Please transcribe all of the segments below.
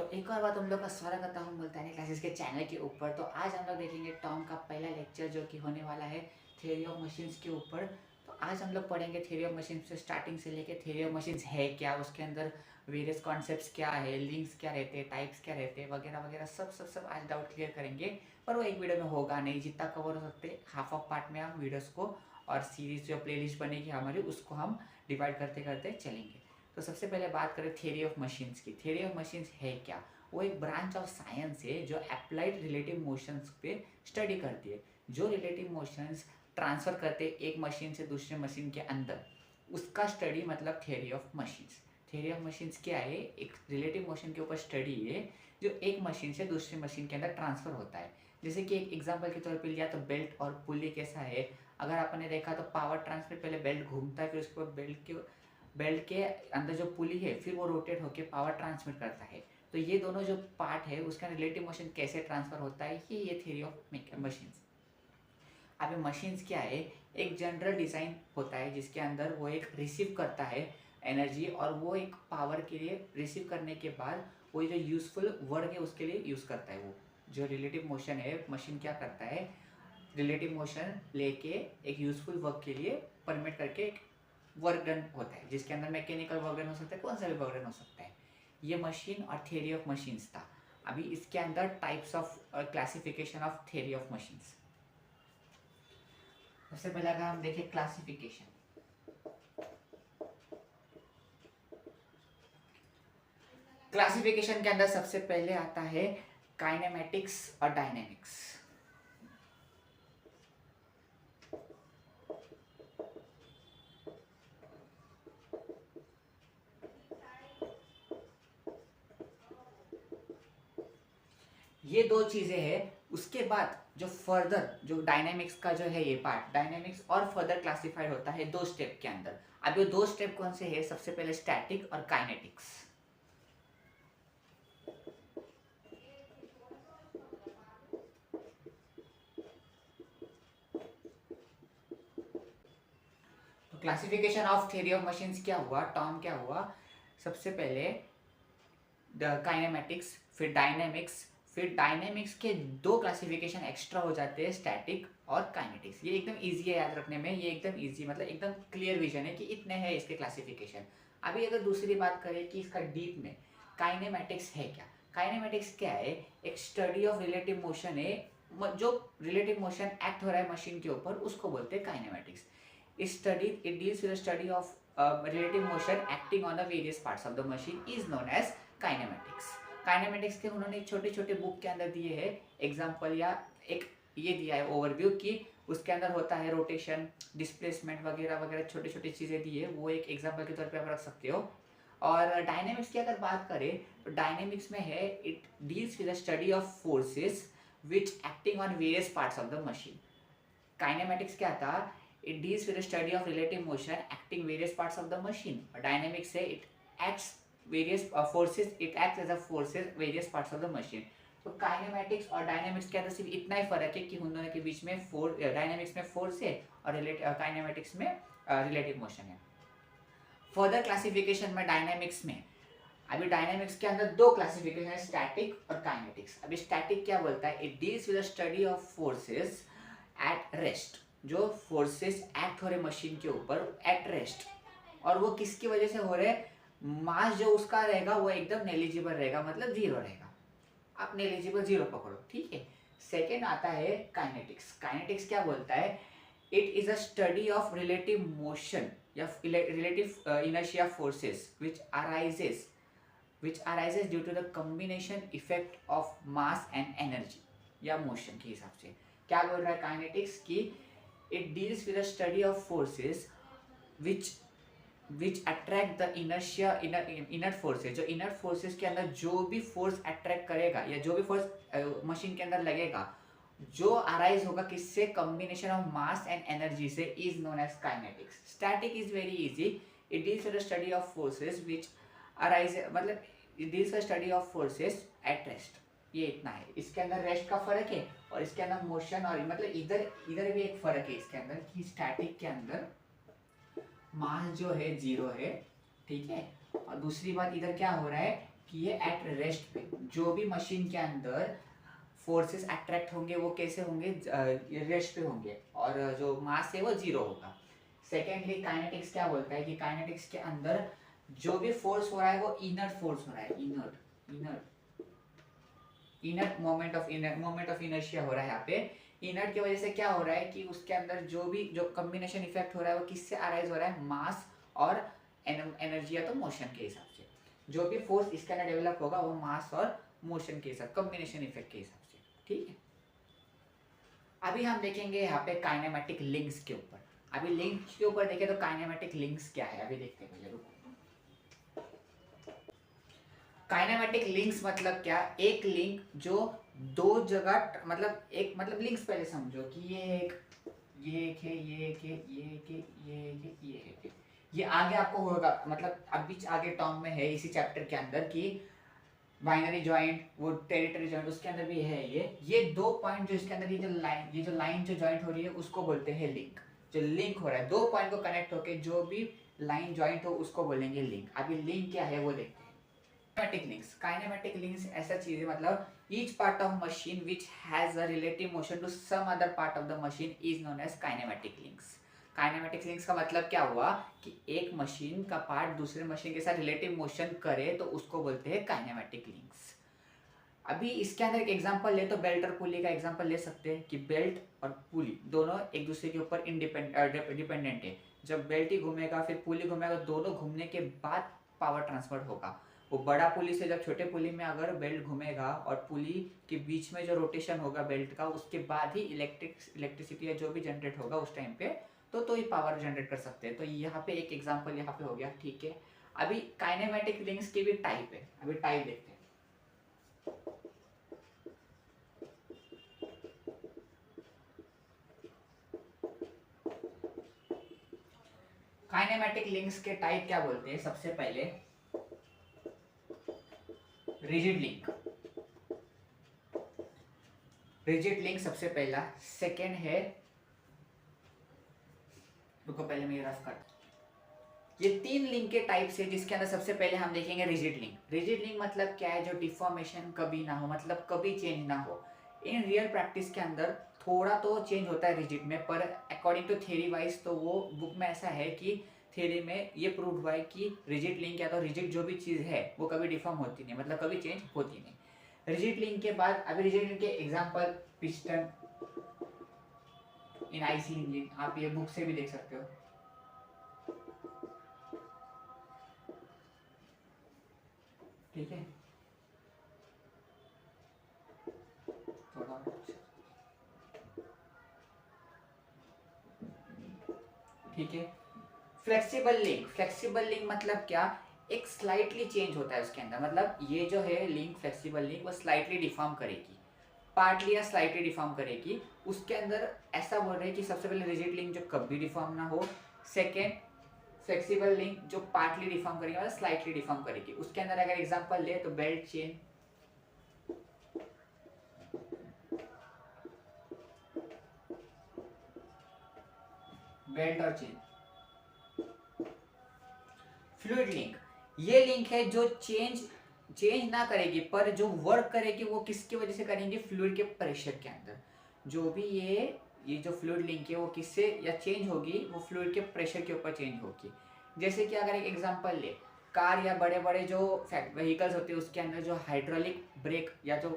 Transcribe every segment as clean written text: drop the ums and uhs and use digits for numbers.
तो एक और बात हम लोग का स्वागत करता हूँ मुल्तानी क्लासेस के चैनल के ऊपर। तो आज हम लोग देखेंगे टॉम का पहला लेक्चर जो कि होने वाला है थ्योरी ऑफ मशीन्स के ऊपर। तो आज हम लोग पढ़ेंगे थ्योरी ऑफ मशीन्स से स्टार्टिंग से लेके थ्योरी ऑफ मशीन्स है क्या, उसके अंदर वेरियस कॉन्सेप्ट्स क्या है, लिंक्स क्या रहते हैं, टाइप्स क्या रहते हैं, वगैरह वगैरह सब आज डाउट क्लियर करेंगे। पर वो एक वीडियो में होगा नहीं, जितना कवर हो सकते हाफ ऑफ पार्ट में हम वीडियोस को और सीरीज जो प्लेलिस्ट बनेगी हमारी उसको हम डिवाइड करते करते चलेंगे। तो सबसे पहले बात करें थ्योरी ऑफ मशीन्स की। थ्योरी ऑफ मशीन्स है क्या? वो एक ब्रांच ऑफ साइंस है जो अप्लाइड रिलेटिव मोशंस पे स्टडी करती है। जो रिलेटिव मोशंस ट्रांसफर करते हैं एक मशीन से दूसरे मशीन के अंदर, उसका स्टडी मतलब theory of machines. Theory of machines क्या है? एक रिलेटिव मोशन के ऊपर स्टडी है जो एक मशीन से दूसरे मशीन के अंदर ट्रांसफर होता है। जैसे कि एक एग्जांपल के तौर पे लिया तो बेल्ट और पुली कैसा है। अगर आपने देखा तो पावर ट्रांसफर पहले बेल्ट घूमता है, फिर उसके बाद बेल्ट के अंदर जो पुली है फिर वो रोटेट होकर पावर ट्रांसमिट करता है। तो ये दोनों जो पार्ट है उसका रिलेटिव मोशन कैसे ट्रांसफर होता है, ये थ्योरी ऑफ मशीन्स। अभी मशीन्स क्या है? एक जनरल डिज़ाइन होता है जिसके अंदर वो एक रिसीव करता है एनर्जी, और वो एक पावर के लिए रिसीव करने के बाद वो जो यूज़फुल वर्क है उसके लिए यूज़ करता है। वो जो रिलेटिव मोशन है मशीन क्या करता है, रिलेटिव मोशन लेके एक यूज़फुल वर्क के लिए परमिट करके एक वर्क डन होता है, जिसके अंदर मैकेनिकल वर्क डन हो सकता है, कौन सा भी वर्क डन हो सकता है। ये मशीन और थ्योरी ऑफ मशीन्स था। अभी इसके अंदर types of classification of theory of machines. सबसे पहले अगर हम देखें क्लासिफिकेशन, क्लासिफिकेशन के अंदर सबसे पहले आता है काइनेमेटिक्स और डायनेमिक्स। ये दो चीजें हैं। उसके बाद जो फर्दर जो डायनेमिक्स का जो है ये पार्ट, डायनेमिक्स और फर्दर क्लासिफाइड होता है दो स्टेप के अंदर। अब ये दो स्टेप कौन से है? सबसे पहले स्टैटिक और काइनेटिक्स। तो classification of theory of machines क्या हुआ, टर्म क्या हुआ? सबसे पहले काइनेमेटिक्स, फिर डायनेमिक्स, फिर डायनेमिक्स के दो क्लासिफिकेशन एक्स्ट्रा हो जाते हैं, स्टैटिक और काइनेटिक्स। ये एकदम इजी है याद रखने में, ये एकदम इजी मतलब एकदम क्लियर विजन है कि इतने हैं इसके क्लासिफिकेशन। अभी अगर दूसरी बात करें कि इसका डीप में काइनेमेटिक्स है क्या। काइनेमेटिक्स क्या है? एक स्टडी ऑफ रिलेटिव मोशन है, जो रिलेटिव मोशन एक्ट हो रहा है मशीन के ऊपर उसको बोलते हैं kinematics. It deals with the study of relative motion acting on the various parts of the machine is known as kinematics. Kinematics के उन्होंने एक छोटे छोटे बुक के अंदर दिए हैं एग्जाम्पल, या एक ये दिया है ओवरव्यू कि उसके अंदर होता है रोटेशन, डिस्प्लेसमेंट वगैरह वगैरह छोटी छोटी चीज़ें दी है, वो एक एग्जाम्पल के तौर पे आप रख सकते हो। और डायनेमिक्स की अगर बात करें तो डायनेमिक्स में है it deals with the study of forces which acting on various parts of the machine. Kinematics क्या था? It deals with the study of relative motion acting various parts of the machine. Dynamics say it acts various forces. It acts as a forces various parts of the machine. तो kinematics और dynamics के अंदर सिर्फ इतना ही फर्क है कि उन दोनों के बीच में डायनेमिक्स में फोर्स है और काइनेमेटिक्स में रिलेटिव मोशन है। फर्दर क्लासिफिकेशन में डायनेमिक्स में, अभी डायनेमिक्स के अंदर दो क्लासिफिकेशन है, स्टैटिक और काइनेटिक्स। अभी स्टैटिक क्या बोलता है? It deals with the study of forces at rest. जो फोर्सेस एक्ट हो रहे मशीन के ऊपर एट रेस्ट, और वो किसकी वजह से हो रहे? मास जो उसका रहेगा वो एकदम नेलिजिबल रहेगा, मतलब जीरो रहेगा। आप नेलिजिबल जीरो पकड़ो, ठीक है। सेकेंड आता है काइनेटिक्स। काइनेटिक्स क्या बोलता है? It is a study of relative motion या relative inertia forces which arises due to the combination effect of mass and energy या मोशन के हिसाब से। क्या बोल रहा है काइनेटिक्स की? It deals with the study of forces which attract the inertia inert forces। जो inert forces के अंदर जो भी force attract करेगा या जो भी force मशीन के अंदर लगेगा, जो arise होगा किससे? combination of mass and energy से, is known as kinetics। static is very easy, it deals with the study of forces which arise, मतलब it deals with the study of forces at rest। ये इतना है, इसके अंदर rest का फर्क है और इसके अंदर मोशन, और मतलब इधर भी एक फर्क है इसके अंदर कि स्टैटिक के अंदर मास जो है जीरो है, ठीक है। और दूसरी बात इधर क्या हो रहा है कि ये एट रेस्ट पे जो भी मशीन के अंदर फोर्सेस अट्रैक्ट होंगे वो कैसे होंगे, रेस्ट पे होंगे, और जो मास है वो जीरो होगा। सेकेंडली काइनेटिक्स क्या बोलता है कि काइनेटिक्स के अंदर जो भी फोर्स हो रहा है वो इनर्ट फोर्स हो रहा है, inert inert inert moment of inertia हो रहा है यहाँ पे। इनर्ट की वजह से क्या हो रहा है कि उसके अंदर जो कॉम्बिनेशन इफेक्ट हो रहा है वो किससे अराइज हो रहा है, मास और एनर्जी या तो मोशन के हिसाब से। जो भी फोर्स इसके अंदर डेवलप होगा वो मास और मोशन के हिसाब, कॉम्बिनेशन इफेक्ट के हिसाब से, ठीक है। अभी हम देखेंगे यहाँ पे काइनेमेटिक लिंक्स के ऊपर। अभी लिंक्स के ऊपर देखें तो काइनेमेटिक लिंक्स क्या है, अभी देखते हैं पहले, रुको। काइनेमेटिक लिंक्स मतलब क्या, एक लिंक जो दो जगह, मतलब एक, मतलब लिंक्स पहले समझो कि ये एक है, ये एक है, ये एक है, ये एक है, ये एक है। ये आगे आपको होगा, मतलब अभी आगे टर्म में है इसी चैप्टर के अंदर कि बाइनरी जॉइंट, वो टेरिटरी जॉइंट, उसके अंदर भी है ये दो पॉइंट जो इसके अंदर, ये जो लाइन जो जॉइंट हो रही है उसको बोलते हैं लिंक। जो लिंक हो रहा है दो पॉइंट को कनेक्ट होके जो भी लाइन जॉइंट हो उसको बोलेंगे लिंक। अभी लिंक क्या है वो देखते हैं। काइनेमेटिक लिंक्स, काइनेमेटिक लिंक्स ऐसा चीज है, मतलब each part of machine which has a relative motion to some other part of the machine is known as kinematic links। Kinematic links का मतलब क्या हुआ कि एक मशीन का पार्ट दूसरे मशीन के साथ रिलेटिव मोशन करे तो उसको बोलते हैं काइनेमेटिक लिंक्स। अभी इसके अंदर एक एग्जांपल ले तो बेल्ट और पुली का एग्जांपल ले सकते हैं कि बेल्ट और पुली दोनों एक दूसरे के ऊपर डिपेंडेंट है। जब बेल्ट ही घूमेगा फिर पुली घूमेगा, दोनों घूमने के बाद पावर ट्रांसफर होगा। वो बड़ा पुली से जब छोटे पुली में अगर बेल्ट घूमेगा और पुली के बीच में जो रोटेशन होगा बेल्ट का, उसके बाद ही इलेक्ट्रिसिटी या जो भी जनरेट होगा उस टाइम पे तो ही पावर जनरेट कर सकते हैं। तो यहाँ पे एक एग्जांपल यहाँ पे हो गया, ठीक है। अभी काइनेमेटिक लिंक्स की भी टाइप है, अभी टाइप देखते हैं। काइनेमेटिक लिंक्स के टाइप क्या बोलते हैं, सबसे पहले रिजिड लिंक, रिजिड लिंक सबसे पहला। सेकेंड है, रुको पहले मैं रफ कर, ये तीन लिंक के टाइप से, जिसके अंदर सबसे पहले हम देखेंगे रिजिड लिंक। रिजिड लिंक मतलब क्या है, जो डिफॉर्मेशन कभी ना हो, मतलब कभी चेंज ना हो। इन रियल प्रैक्टिस के अंदर थोड़ा तो चेंज होता है रिजिड में, पर अकॉर्डिंग टू थ्योरी वाइज तो वो बुक में ऐसा है कि थ्योरी में ये प्रूव हुआ है कि रिजिड लिंक या तो रिजिड जो भी चीज़ है वो कभी डिफॉर्म होती नहीं, मतलब कभी चेंज होती नहीं। रिजिड लिंक के बाद अभी रिजिड लिंक के example piston in IC engine, आप ये बुक से भी देख सकते हो, ठीक है। थोड़ा ठीक है। फ्लेक्सिबल लिंक, फ्लेक्सिबल लिंक मतलब क्या, एक स्लाइटली चेंज होता है उसके अंदर, मतलब ये जो है लिंक, फ्लेक्सिबल लिंक वो स्लाइटली डिफॉर्म करेगी, पार्टली या स्लाइटली डिफॉर्म करेगी। उसके अंदर ऐसा बोल रहे हैं कि सबसे पहले रिजिड लिंक जो कभी डिफॉर्म ना हो, सेकेंड फ्लेक्सिबल लिंक जो पार्टली डिफॉर्म करेगी मतलब स्लाइटली डिफॉर्म करेगी। उसके अंदर अगर एग्जांपल ले तो बेल्ट चेन, बेल्ट और चेन। फ्लूइड लिंक, ये लिंक है जो चेंज ना करेगी, पर जो वर्क करेगी वो किसकी वजह से करेंगे, फ्लूइड के प्रेशर के अंदर। जो भी ये जो फ्लूइड लिंक है वो किससे या चेंज होगी, वो फ्लूइड के प्रेशर के ऊपर चेंज होगी। जैसे कि अगर एक एग्जांपल ले, कार या बड़े बड़े जो व्हीकल्स होते हैं उसके अंदर जो हाइड्रोलिक ब्रेक या जो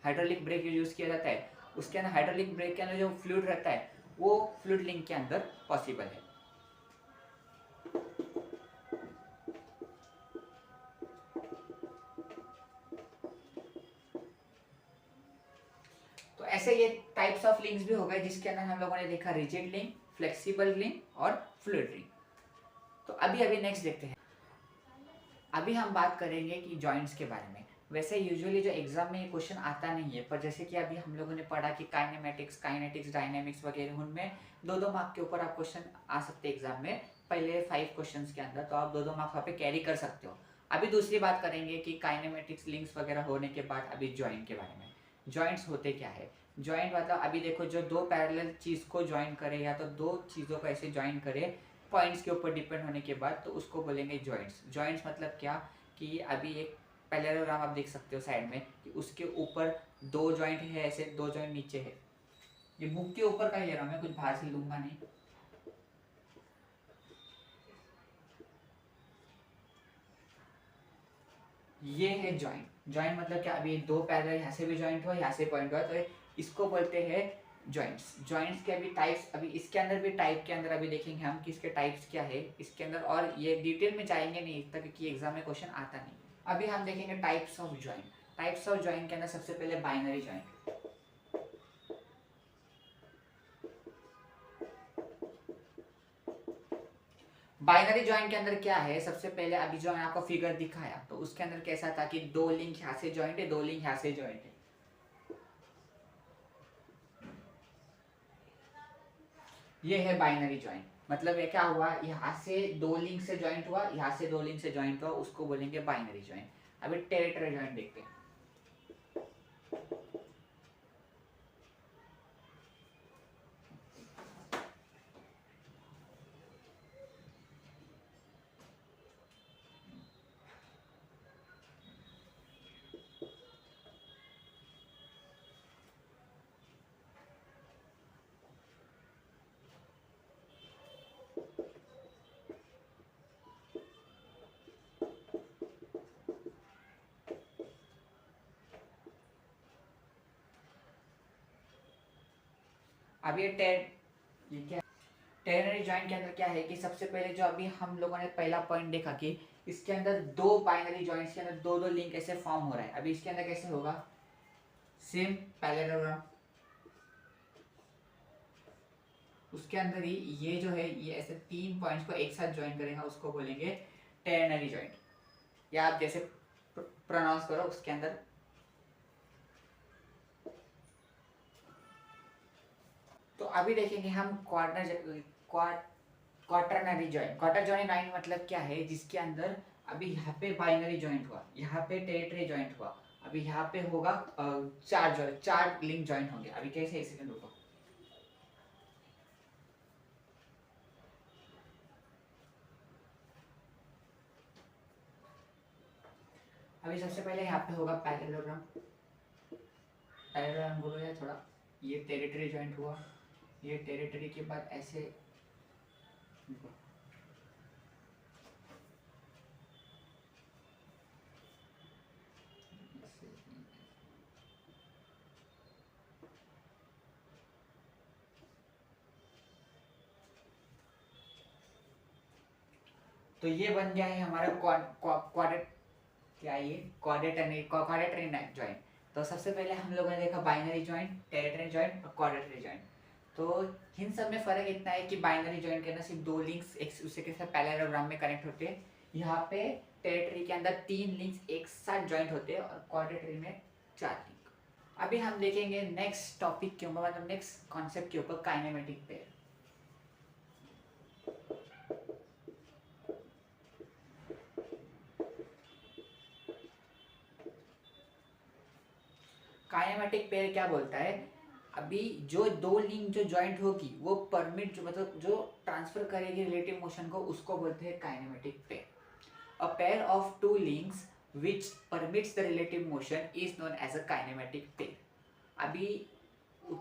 हाइड्रोलिक ब्रेक यूज़ किया जाता है, उसके अंदर हाइड्रोलिक ब्रेक के अंदर जो फ्लूइड रहता है वो फ्लूइड लिंक के अंदर पॉसिबल है। तो ऐसे ये टाइप्स ऑफ लिंक्स भी हो गए, जिसके अंदर हम लोगों ने देखा रिजिड लिंक, फ्लेक्सिबल लिंक और फ्लूइड लिंक। तो अभी नेक्स्ट देखते हैं। अभी हम बात करेंगे कि जॉइंट्स के बारे में। वैसे यूजुअली जो एग्जाम में ये क्वेश्चन आता नहीं है, पर जैसे कि अभी हम लोगों ने पढ़ा कि काइनेमेटिक्स, काइनेटिक्स, डायनेमिक्स वगैरह, उनमें 2-2 मार्क के ऊपर आप क्वेश्चन आ सकते हैं एग्जाम में, पहले 5 क्वेश्चंस के अंदर, तो आप 2-2 मार्क वहाँ पे कैरी कर सकते हो। अभी दूसरी बात करेंगे कि काइनेमेटिक्स लिंक्स वगैरह होने के बाद अभी जॉइंट के बारे में। जॉइंट्स होते क्या है, जॉइंट मतलब अभी देखो जो दो पैरेलल चीज़ को ज्वाइन करे या तो दो चीज़ों को ऐसे ज्वाइन करे पॉइंट्स के ऊपर डिपेंड होने के बाद, तो उसको बोलेंगे जॉइंट्स। जॉइंट्स मतलब क्या कि अभी एक पैरेललोग्राम आप देख सकते हो साइड में कि उसके ऊपर दो जॉइंट है, ऐसे दो जॉइंट नीचे है। ये बुक के ऊपर का ही ले रहा हूँ मैं, कुछ बाहर से लूंगा नहीं। ये है जॉइंट। जॉइंट मतलब क्या, अभी दो पैरेलल यहाँ से भी जॉइंट हुआ, यहाँ से पॉइंट हुआ, तो इसको बोलते हैं जॉइंट्स। जॉइंट्स के अभी टाइप्स, अभी इसके अंदर भी टाइप के अंदर अभी देखेंगे हम कि इसके टाइप्स क्या है इसके अंदर, और ये डिटेल में जाएंगे नहीं इतना क्योंकि एग्जाम में क्वेश्चन आता नहीं। अभी हम देखेंगे types of joint. Types of joint के अंदर सबसे पहले बाइनरी जॉइंट। बाइनरी जॉइंट के अंदर क्या है, सबसे पहले अभी जो मैंने आपको फिगर दिखाया तो उसके अंदर कैसा था कि दो लिंक यहाँ से जॉइंट है, दो लिंक यहाँ से जॉइंट है। ये है बाइनरी जॉइंट। मतलब ये क्या हुआ, यहाँ से दो लिंक से जॉइंट हुआ, यहाँ से दो लिंक से जॉइंट हुआ, उसको बोलेंगे बाइनरी जॉइंट। अभी टेरिटरी जॉइंट देखते हैं। अब ये क्या टेरिटरी जॉइंट के अंदर क्या है कि सबसे पहले जो अभी हम लोगों ने पहला पॉइंट देखा कि इसके अंदर दो बाइनरी जॉइंट्स के अंदर दो दो लिंक ऐसे फॉर्म हो रहा है। अभी इसके अंदर कैसे होगा, सेम पैरेललोग्राम, उसके अंदर ही ये जो है ये ऐसे तीन पॉइंट्स को एक साथ ज्वाइन करेगा, उसको बोलेंगे टेरिटरी जॉइंट। या आप जैसे प्रोनाउंस करो उसके अंदर। तो अभी देखेंगे हम quaternary joint. Quarter joint line मतलब क्या है, जिसके अंदर अभी यहाँ पे बाइनरी जॉइंट हुआ, यहाँ पे टेरिटरी जॉइंट हुआ, अभी यहाँ पे होगा चार लिंक जॉइंट होंगे। अभी कैसे, एक सेकंड रुको। अभी सबसे पहले यहाँ पे होगा पैरेललोग्राम। पैरेललोग्राम बोलो या थोड़ा, ये टेरिटरी जॉइंट हुआ, ये टेरिटरी के बाद ऐसे तो ये बन गया है हमारा क्वाड्रेट, क्या ये क्वाड्रेटरी जॉइंट। तो सबसे पहले हम लोगों ने देखा बाइनरी जॉइंट, टेरिटरी जॉइंट और क्वाड्रेटरी जॉइंट। तो इन सब में फर्क इतना है कि बाइनरी जॉइंट के अंदर सिर्फ दो लिंक्स एक दूसरे के साथ पैरेललोग्राम में कनेक्ट होते हैं, यहाँ पे टेरिटरी के अंदर तीन लिंक्स एक साथ जॉइंट होते हैं और क्वाड्रेटरी में चार लिंक। अभी हम देखेंगे नेक्स्ट टॉपिक के ऊपर, मतलब नेक्स्ट कॉन्सेप्ट के ऊपर, काइनेमेटिक पेयर। काइनेमेटिक पेयर क्या बोलता है, अभी जो दो लिंक जो जॉइंट होगी वो परमिट, जो मतलब जो ट्रांसफर करेगी रिलेटिव मोशन को, उसको बोलते हैं kinematic pair. A pair of two links which permits the relative motion is known as a kinematic pair। अभी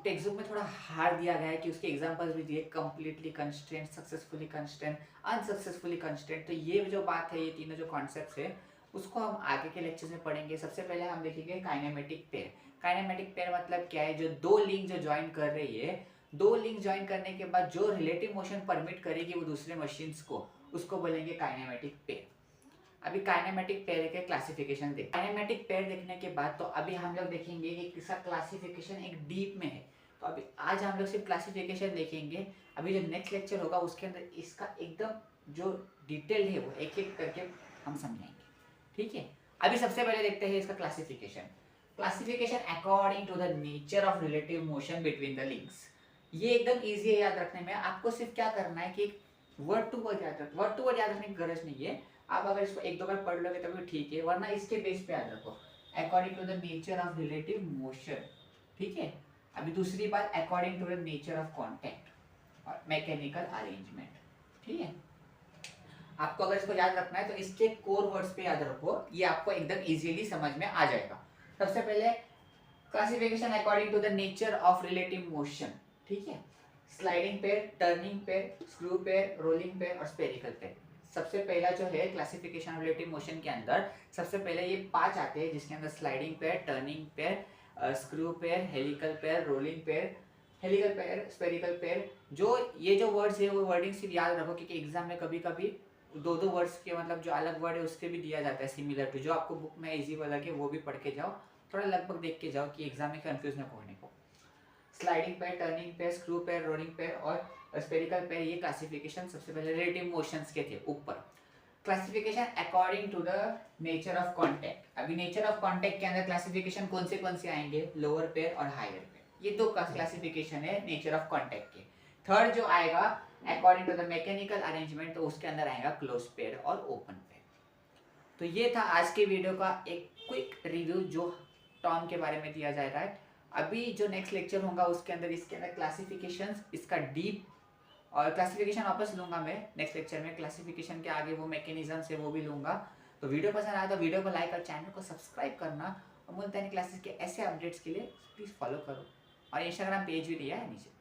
टेक्स्ट बुक में थोड़ा हार्ड दिया गया है कि उसके एग्जांपल्स भी दिए, completely constraint, successfully constraint, unsuccessfully constraint. तो ये जो बात है, ये तीनों जो कॉन्सेप्ट्स है उसको हम आगे के लेक्चर्स में पढ़ेंगे। सबसे पहले हम देखेंगे काइनेमेटिक पेयर। काइनेमेटिक पेयर मतलब क्या है, जो दो लिंक जो ज्वाइन कर रही है, दो लिंक ज्वाइन करने के बाद जो रिलेटिव मोशन परमिट करेगी वो दूसरे मशीन्स को, उसको बोलेंगे काइनेमेटिक पेयर। अभी काइनेमेटिक पेयर के क्लासिफिकेशन देख, काइनेमेटिक पेयर देखने के बाद तो अभी हम लोग देखेंगे कि इसका क्लासिफिकेशन एक डीप में है। तो अभी आज हम लोग सिर्फ क्लासिफिकेशन देखेंगे, अभी जो नेक्स्ट लेक्चर होगा उसके अंदर इसका एकदम जो डिटेल है वो एक एक करके हम समझाएंगे, ठीक है। अभी सबसे पहले देखते हैं इसका classification. Classification according to the nature of relative motion between the links. ये एकदम ईजी है याद रखने में, आपको सिर्फ क्या करना है कि वर्ड टू वर्ड याद रखने की गरज नहीं है। आप अगर इसको एक दो बार पढ़ लोगे तभी ठीक है, वरना इसके बेस पे याद रखो, according to the nature of relative motion, ठीक है। अभी दूसरी बात, according to the nature of contact और मैकेनिकल अरेंजमेंट, ठीक है। आपको अगर इसको याद रखना है तो इसके कोर वर्ड्स पे याद रखो, ये आपको एकदम इजीली समझ में आ जाएगा। सबसे पहले classification according to the nature of relative motion, ठीक है। Sliding pair, turning pair, screw pair, rolling pair और स्फेरिकल पेयर। सबसे पहला जो है क्लासिफिकेशन रिलेटिव मोशन के अंदर सबसे पहले ये 5 आते हैं, जिसके अंदर sliding pair, turning pair, screw pair, helical pair, rolling pair, helical pair, spherical pair. जो ये जो वर्ड्स है वो वर्डिंग सिर्फ याद रखो, क्योंकि एग्जाम में कभी कभी दो दो वर्ड्स के मतलब जो अलग वर्ड है उसके भी दिया जाता है सिमिलर टू, जो आपको बुक में इजी लगे वो भी पढ़ के जाओ, थोड़ा लगभग देख के जाओ कि एग्जाम में कंफ्यूज ना होने को। Sliding pair, turning pair, screw pair, rolling pair और स्फेरिकल पेयर, ये क्लासिफिकेशन सबसे पहले रिलेटिव मोशंस के थे ऊपर। Classification according to the nature of contact. अभी नेचर ऑफ कॉन्टैक्ट के अंदर क्लासिफिकेशन कौन से आएंगे, लोअर पेयर और हायर पेयर, ये दो क्लासिफिकेशन है नेचर ऑफ कॉन्टैक्ट के। थर्ड जो आएगा according to the mechanical arrangement, तो उसके अंदर आएगा क्लोज पेयर और ओपन पेयर। तो ये था आज के वीडियो का एक क्विक रिव्यू जो टर्म के बारे में दिया जा रहा है। अभी जो नेक्स्ट लेक्चर होगा उसके अंदर इसके अंदर क्लासिफिकेशंस, इसका डीप और क्लासिफिकेशन वापस लूंगा मैं नेक्स्ट लेक्चर में, क्लासिफिकेशन के आगे वो मैकेनिज्म है वो भी लूंगा। तो वीडियो पसंद आया तो वीडियो को लाइक और चैनल को सब्सक्राइब करना, और मुल्तानी क्लासेस के ऐसे अपडेट्स के लिए प्लीज़ फॉलो करो, और इंस्टाग्राम पेज भी दिया है नीचे।